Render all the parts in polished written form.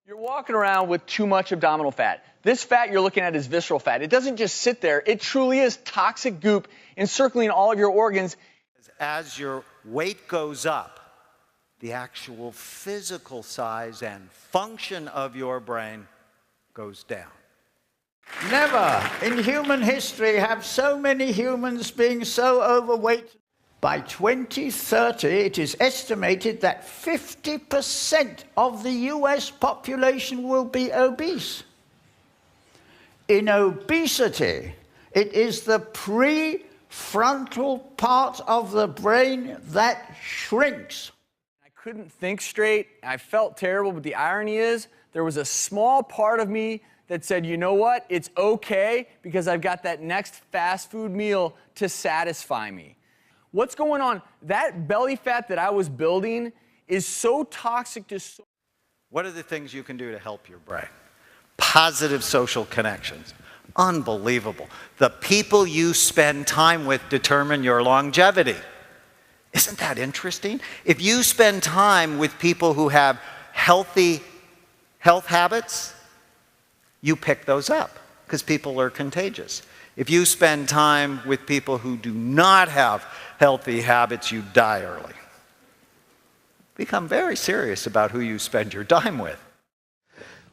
You're walking around with too much abdominal fat. This fat you're looking at is visceral fat. It doesn't just sit there. It truly is toxic goop encircling all of your organs. As your weight goes up, the actual physical size and function of your brain goes down. Never in human history have so many humans being so overweight. By 2030, it is estimated that 50% of the US population will be obese. In obesity, it is the prefrontal part of the brain that shrinks. I couldn't think straight. I felt terrible, but the irony is there was a small part of me that said, you know what, it's okay because I've got that next fast food meal to satisfy me. What's going on? That belly fat that I was building is so toxic to so. What are the things you can do to help your brain? Positive social connections. Unbelievable. The people you spend time with determine your longevity. Isn't that interesting? If you spend time with people who have healthy health habits, you pick those up because people are contagious. If you spend time with people who do not have healthy habits, you die early. Become very serious about who you spend your time with.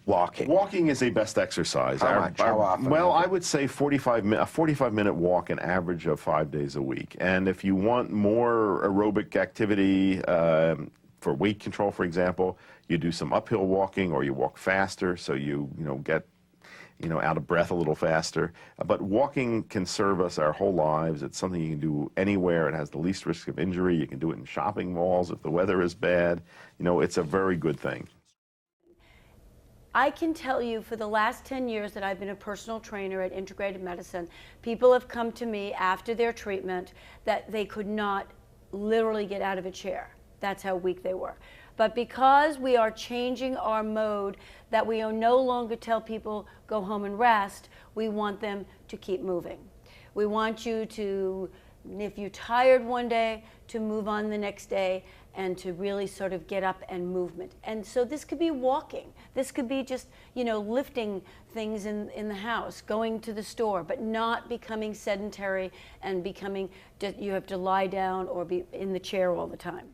Walking. Walking is a best exercise. How much? How often? Well, I would say a 45-minute walk, an average of 5 days a week. And if you want more aerobic activity for weight control, for example, you do some uphill walking or you walk faster so you get out of breath a little faster. But walking can serve us our whole lives. It's something you can do anywhere. It has the least risk of injury. You can do it in shopping malls if the weather is bad. It's a very good thing. I can tell you for the last 10 years that I've been a personal trainer at Integrated Medicine, people have come to me after their treatment that they could not literally get out of a chair. That's how weak they were. But because we are changing our mode, that we no longer tell people go home and rest, we want them to keep moving. We want you to, if you're tired one day, to move on the next day and to really sort of get up and movement. And so this could be walking. This could be just, lifting things in the house, going to the store, but not becoming sedentary and becoming, you have to lie down or be in the chair all the time.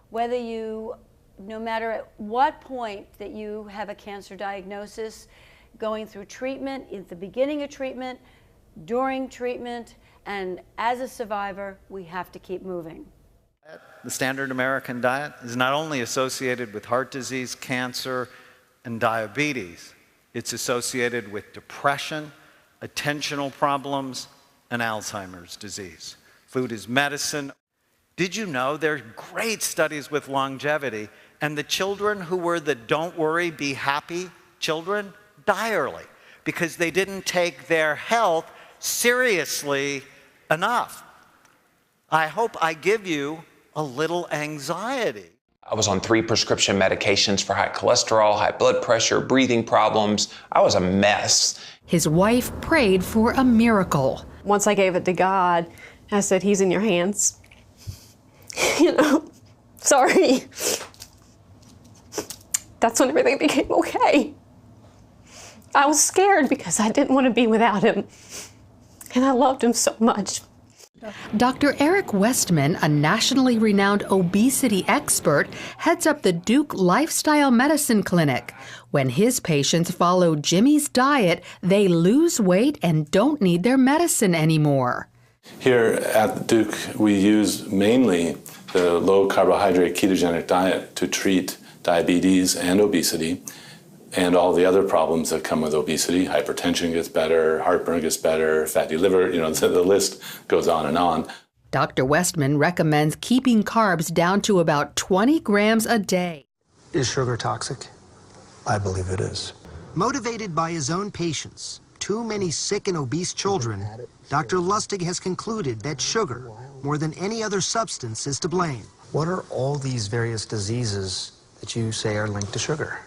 Whether you, no matter at what point that you have a cancer diagnosis, going through treatment, at the beginning of treatment, during treatment, and as a survivor, we have to keep moving. The standard American diet is not only associated with heart disease, cancer, and diabetes, it's associated with depression, attentional problems, and Alzheimer's disease. Food is medicine. Did you know there are great studies with longevity, and the children who were the don't worry, be happy children die early because they didn't take their health seriously enough. I hope I give you a little anxiety. I was on 3 prescription medications for high cholesterol, high blood pressure, breathing problems. I was a mess. His wife prayed for a miracle. Once I gave it to God, I said, He's in your hands. Sorry. That's when everything became okay. I was scared because I didn't want to be without him. And I loved him so much. Dr. Eric Westman, a nationally renowned obesity expert, heads up the Duke Lifestyle Medicine Clinic. When his patients follow Jimmy's diet, they lose weight and don't need their medicine anymore. Here at Duke, we use mainly the low-carbohydrate ketogenic diet to treat diabetes and obesity and all the other problems that come with obesity. Hypertension gets better, heartburn gets better, fatty liver, the list goes on and on. Dr. Westman recommends keeping carbs down to about 20 grams a day. Is sugar toxic? I believe it is. Motivated by his own patients, too many sick and obese children, Dr. Lustig has concluded that sugar, more than any other substance, is to blame. What are all these various diseases that you say are linked to sugar?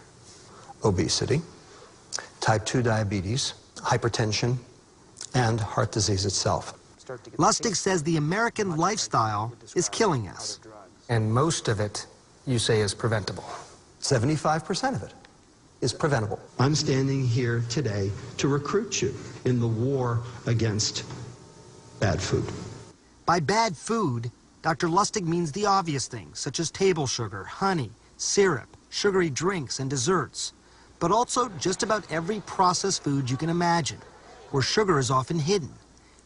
Obesity, type 2 diabetes, hypertension, and heart disease itself. Lustig says the American lifestyle is killing us. And most of it, you say, is preventable. 75% of it. is preventable. I'm standing here today to recruit you in the war against bad food. By bad food, Dr. Lustig means the obvious things, such as table sugar, honey, syrup, sugary drinks, and desserts, but also just about every processed food you can imagine, where sugar is often hidden.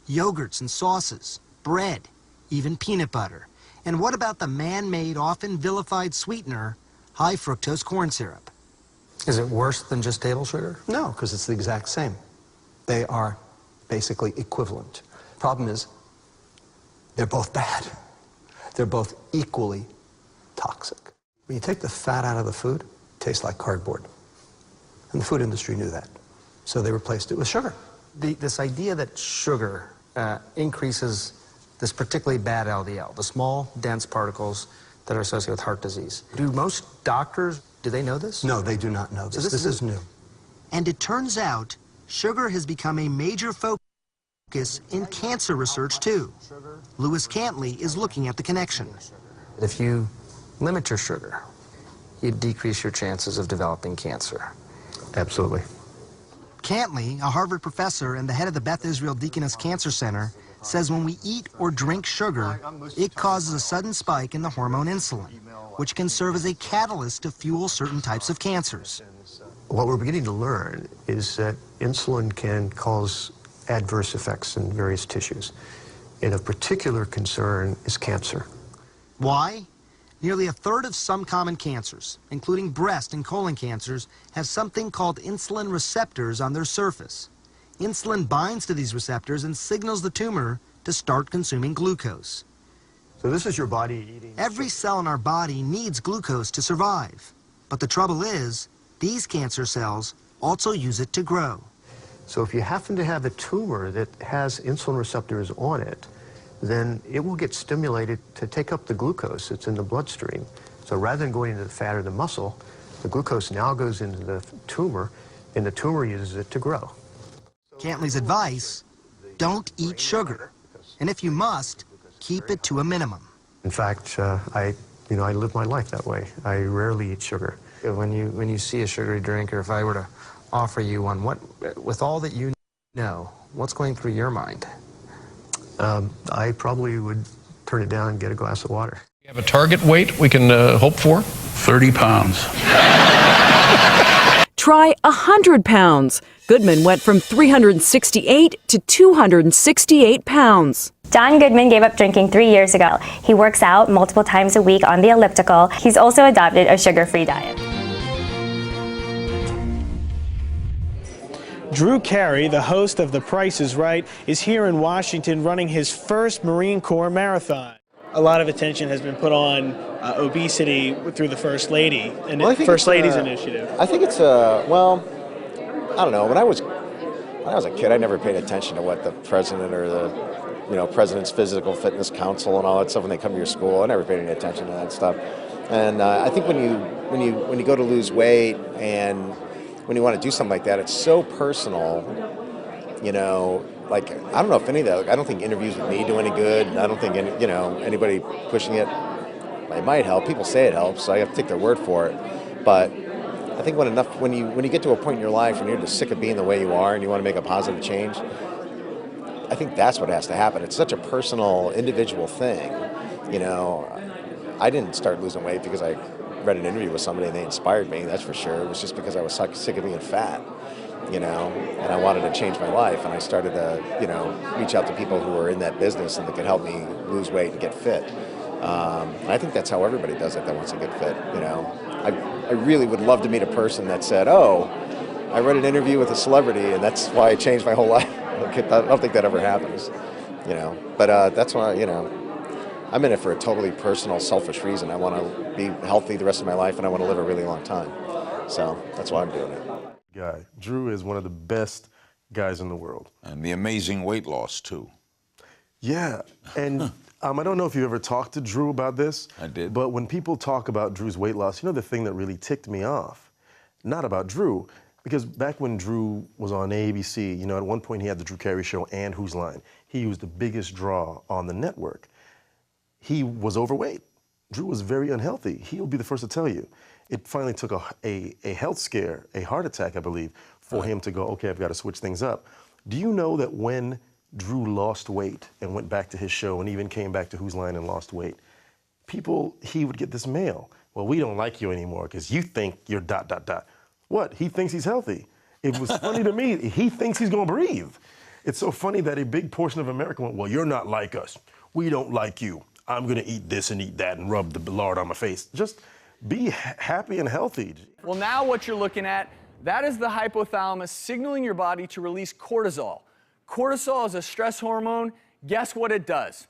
Yogurts and sauces, bread, even peanut butter. And what about the man-made, often vilified sweetener, high fructose corn syrup? Is it worse than just table sugar? No, because it's the exact same. They are basically equivalent. Problem is, they're both bad. They're both equally toxic. When you take the fat out of the food, it tastes like cardboard. And the food industry knew that. So they replaced it with sugar. This idea that sugar increases this particularly bad LDL, the small, dense particles that are associated with heart disease. Do most doctors, do they know this? No, they do not know this. This is new. And it turns out sugar has become a major focus in cancer research, too. Lewis Cantley is looking at the connection. If you limit your sugar, you decrease your chances of developing cancer. Absolutely. Cantley, a Harvard professor and the head of the Beth Israel Deaconess Cancer Center, says when we eat or drink sugar, it causes a sudden spike in the hormone insulin, which can serve as a catalyst to fuel certain types of cancers. What we're beginning to learn is that insulin can cause adverse effects in various tissues. And of particular concern is cancer. Why? Nearly a third of some common cancers, including breast and colon cancers, have something called insulin receptors on their surface. Insulin binds to these receptors and signals the tumor to start consuming glucose. So this is your body eating... Every cell in our body needs glucose to survive. But the trouble is, these cancer cells also use it to grow. So if you happen to have a tumor that has insulin receptors on it, then it will get stimulated to take up the glucose that's in the bloodstream. So rather than going into the fat or the muscle, the glucose now goes into the tumor, and the tumor uses it to grow. Cantley's advice, don't eat sugar. And if you must, keep it to a minimum. In fact, I live my life that way. I rarely eat sugar. When you see a sugary drink, or if I were to offer you one, with all that you know, what's going through your mind? I probably would turn it down and get a glass of water. You have a target weight we can hope for? 30 pounds. Try 100 pounds. Goodman went from 368 to 268 pounds. John Goodman gave up drinking 3 years ago. He works out multiple times a week on the elliptical. He's also adopted a sugar-free diet. Drew Carey, the host of The Price is Right, is here in Washington running his first Marine Corps marathon. A lot of attention has been put on obesity through the First Lady and First Lady's initiative. I think it's well, I don't know. When I was a kid, I never paid attention to what the president or the president's physical fitness council and all that stuff when they come to your school. I never paid any attention to that stuff. And I think when you go to lose weight and when you want to do something like that, it's so personal, like, I don't know if any of that, like, I don't think interviews with me do any good. I don't think anybody pushing it might help. People say it helps, so I have to take their word for it. But I think when you get to a point in your life when you're just sick of being the way you are and you want to make a positive change, I think that's what has to happen. It's such a personal, individual thing. I didn't start losing weight because I read an interview with somebody and they inspired me, that's for sure. It was just because I was sick of being fat, and I wanted to change my life, and I started to, reach out to people who were in that business and that could help me lose weight and get fit. And I think that's how everybody does it that wants to get fit, I really would love to meet a person that said, oh, I read an interview with a celebrity and that's why I changed my whole life. I don't think that ever happens, but that's why, I'm in it for a totally personal, selfish reason. I want to be healthy the rest of my life, and I want to live a really long time. So that's why I'm doing it. Guy. Drew is one of the best guys in the world. And the amazing weight loss, too. Yeah, and I don't know if you ever talked to Drew about this. I did. But when people talk about Drew's weight loss, the thing that really ticked me off, not about Drew, because back when Drew was on ABC, at one point he had the Drew Carey Show and Whose Line. He was the biggest draw on the network. He was overweight. Drew was very unhealthy. He'll be the first to tell you. It finally took a health scare, a heart attack, I believe, for him to go, okay, I've got to switch things up. Do you know that when Drew lost weight and went back to his show and even came back to Whose Line and lost weight, he would get this mail. Well, we don't like you anymore because you think you're ... What? He thinks he's healthy. It was funny to me. He thinks he's going to breathe. It's so funny that a big portion of America went, well, you're not like us. We don't like you. I'm going to eat this and eat that and rub the lard on my face. Just be happy and healthy. Well, now what you're looking at, that is the hypothalamus signaling your body to release cortisol. Cortisol is a stress hormone. Guess what it does?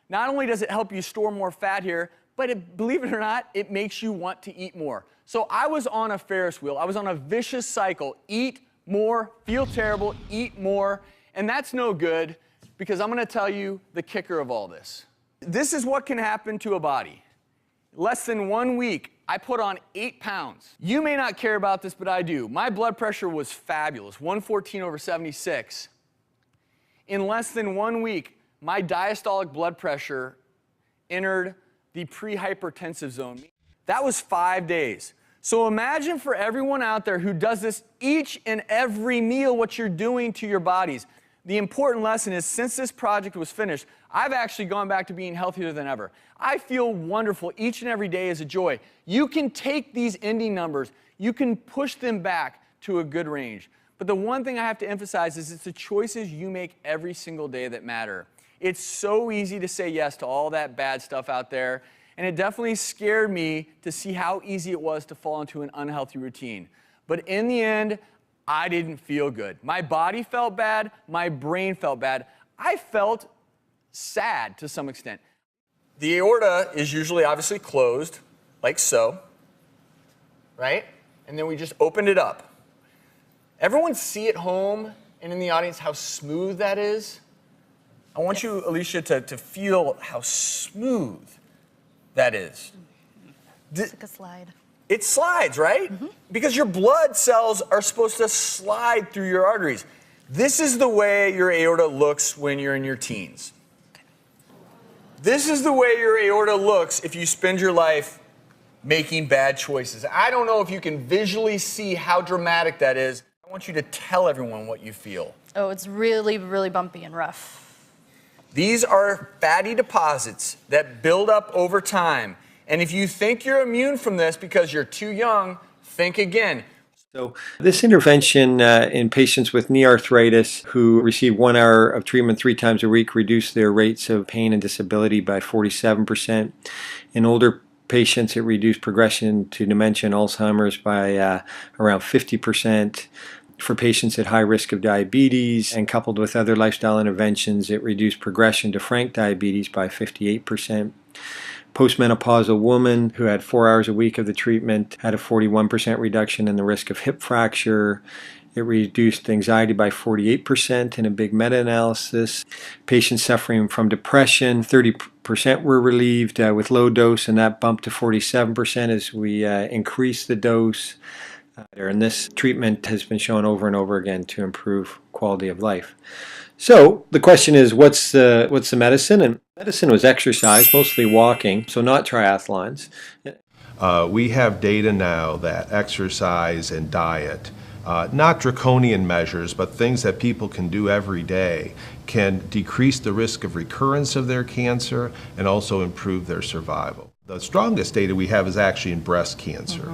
Not only does it help you store more fat here, but believe it or not, it makes you want to eat more. So I was on a Ferris wheel. I was on a vicious cycle. Eat more, feel terrible, eat more. And that's no good, because I'm going to tell you the kicker of all this. This is what can happen to a body. Less than 1 week, I put on 8 pounds. You may not care about this, but I do. My blood pressure was fabulous, 114/76. In less than 1 week, my diastolic blood pressure entered the pre-hypertensive zone. That was 5 days. So imagine for everyone out there who does this each and every meal, what you're doing to your bodies. The important lesson is, since this project was finished, I've actually gone back to being healthier than ever. I feel wonderful. Each and every day is a joy. You can take these ending numbers, you can push them back to a good range. But the one thing I have to emphasize is it's the choices you make every single day that matter. It's so easy to say yes to all that bad stuff out there, and it definitely scared me to see how easy it was to fall into an unhealthy routine. But in the end, I didn't feel good. My body felt bad, my brain felt bad. I felt sad to some extent. The aorta is usually obviously closed, like so, right? And then we just opened it up. Everyone see at home and in the audience how smooth that is? I want you, Alicia, to feel how smooth that is. It's like a slide. It slides, right? Mm-hmm. Because your blood cells are supposed to slide through your arteries. This is the way your aorta looks when you're in your teens. This is the way your aorta looks if you spend your life making bad choices. I don't know if you can visually see how dramatic that is. I want you to tell everyone what you feel. Oh, it's really, really bumpy and rough. These are fatty deposits that build up over time. And if you think you're immune from this because you're too young, think again. So this intervention in patients with knee arthritis who receive 1 hour of treatment 3 times a week reduced their rates of pain and disability by 47%. In older patients, it reduced progression to dementia and Alzheimer's by around 50%. For patients at high risk of diabetes and coupled with other lifestyle interventions, it reduced progression to frank diabetes by 58%. Postmenopausal woman who had 4 hours a week of the treatment had a 41% reduction in the risk of hip fracture. It reduced anxiety by 48% in a big meta-analysis. Patients suffering from depression, 30% were relieved with low dose, and that bumped to 47% as we increased the dose. And this treatment has been shown over and over again to improve quality of life. So the question is, what's the medicine? And medicine was exercise, mostly walking, so not triathlons. We have data now that exercise and diet, not draconian measures, but things that people can do every day, can decrease the risk of recurrence of their cancer and also improve their survival. The strongest data we have is actually in breast cancer,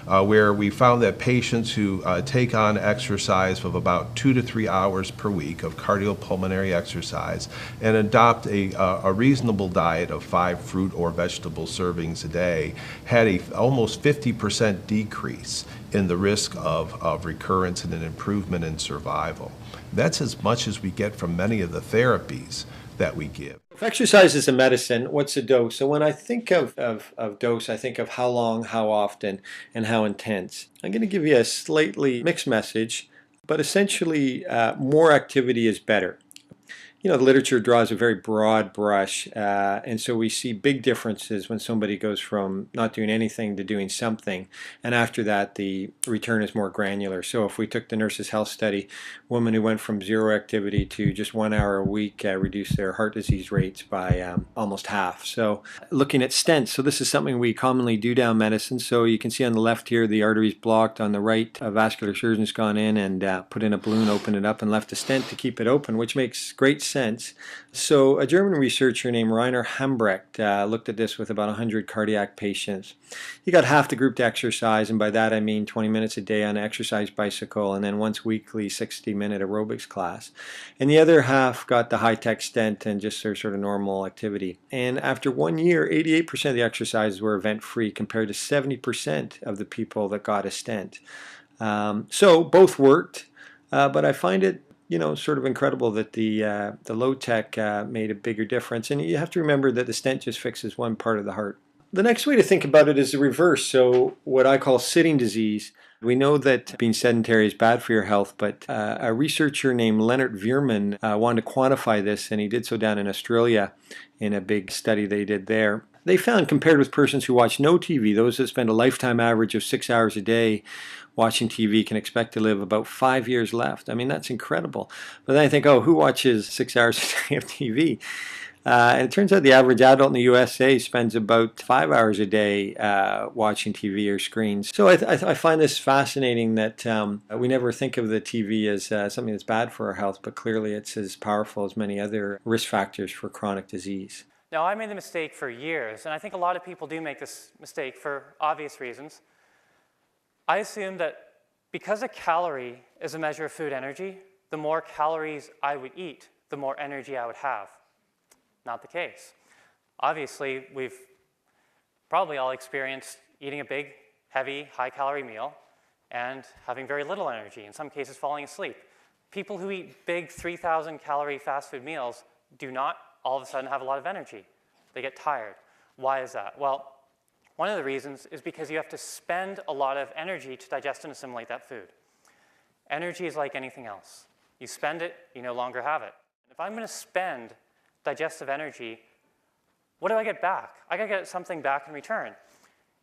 where we found that patients who take on exercise of about 2 to 3 hours per week of cardiopulmonary exercise and adopt a reasonable diet of 5 fruit or vegetable servings a day had a almost 50% decrease in the risk of recurrence and an improvement in survival. That's as much as we get from many of the therapies that we give. If exercise is a medicine, what's a dose? So when I think of dose, I think of how long, how often, and how intense. I'm going to give you a slightly mixed message, but essentially more activity is better. You know, the literature draws a very broad brush, and so we see big differences when somebody goes from not doing anything to doing something, and after that the return is more granular. So if we took the Nurses' Health Study, women who went from zero activity to just 1 hour a week reduced their heart disease rates by almost half. So looking at stents, so this is something we commonly do down medicine. So you can see on the left here the artery's blocked, on the right a vascular surgeon's gone in and put in a balloon, opened it up and left a stent to keep it open, which makes great sense. So a German researcher named Rainer Hambrecht looked at this with about 100 cardiac patients. He got half the group to exercise, and by that I mean 20 minutes a day on an exercise bicycle and then once weekly 60-minute aerobics class. And the other half got the high-tech stent and just their sort of normal activity. And after 1 year, 88% of the exercises were event-free compared to 70% of the people that got a stent. So both worked, but I find it sort of incredible that the low tech made a bigger difference. And you have to remember that the stent just fixes one part of the heart. The next way to think about it is the reverse. So what I call sitting disease. We know that being sedentary is bad for your health, but a researcher named Leonard Veerman wanted to quantify this, and he did so down in Australia in a big study they did there. They found, compared with persons who watch no TV, those that spend a lifetime average of 6 hours a day watching TV can expect to live about 5 years left. I mean, that's incredible. But then I think, who watches 6 hours a day of TV? And it turns out the average adult in the USA spends about 5 hours a day watching TV or screens. So I find this fascinating that we never think of the TV as something that's bad for our health, but clearly it's as powerful as many other risk factors for chronic disease. Now, I made the mistake for years, and I think a lot of people do make this mistake for obvious reasons. I assumed that because a calorie is a measure of food energy, the more calories I would eat, the more energy I would have. Not the case. Obviously, we've probably all experienced eating a big, heavy, high-calorie meal and having very little energy, in some cases falling asleep. People who eat big 3,000-calorie fast food meals do not all of a sudden have a lot of energy. They get tired. Why is that? Well, one of the reasons is because you have to spend a lot of energy to digest and assimilate that food. Energy is like anything else. You spend it, you no longer have it. If I'm going to spend digestive energy, what do I get back? I got to get something back in return.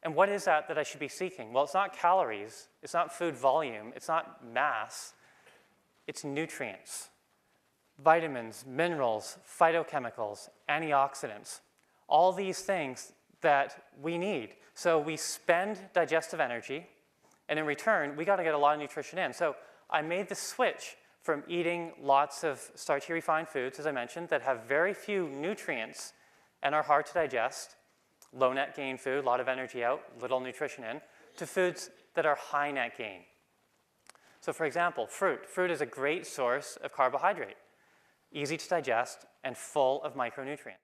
And what is that I should be seeking? Well, it's not calories, it's not food volume, it's not mass, it's nutrients. Vitamins, minerals, phytochemicals, antioxidants, all these things that we need. So we spend digestive energy, and in return, we got to get a lot of nutrition in. So I made the switch from eating lots of starchy refined foods, as I mentioned, that have very few nutrients and are hard to digest, low net gain food, a lot of energy out, little nutrition in, to foods that are high net gain. So for example, fruit. Fruit is a great source of carbohydrate, easy to digest and full of micronutrients.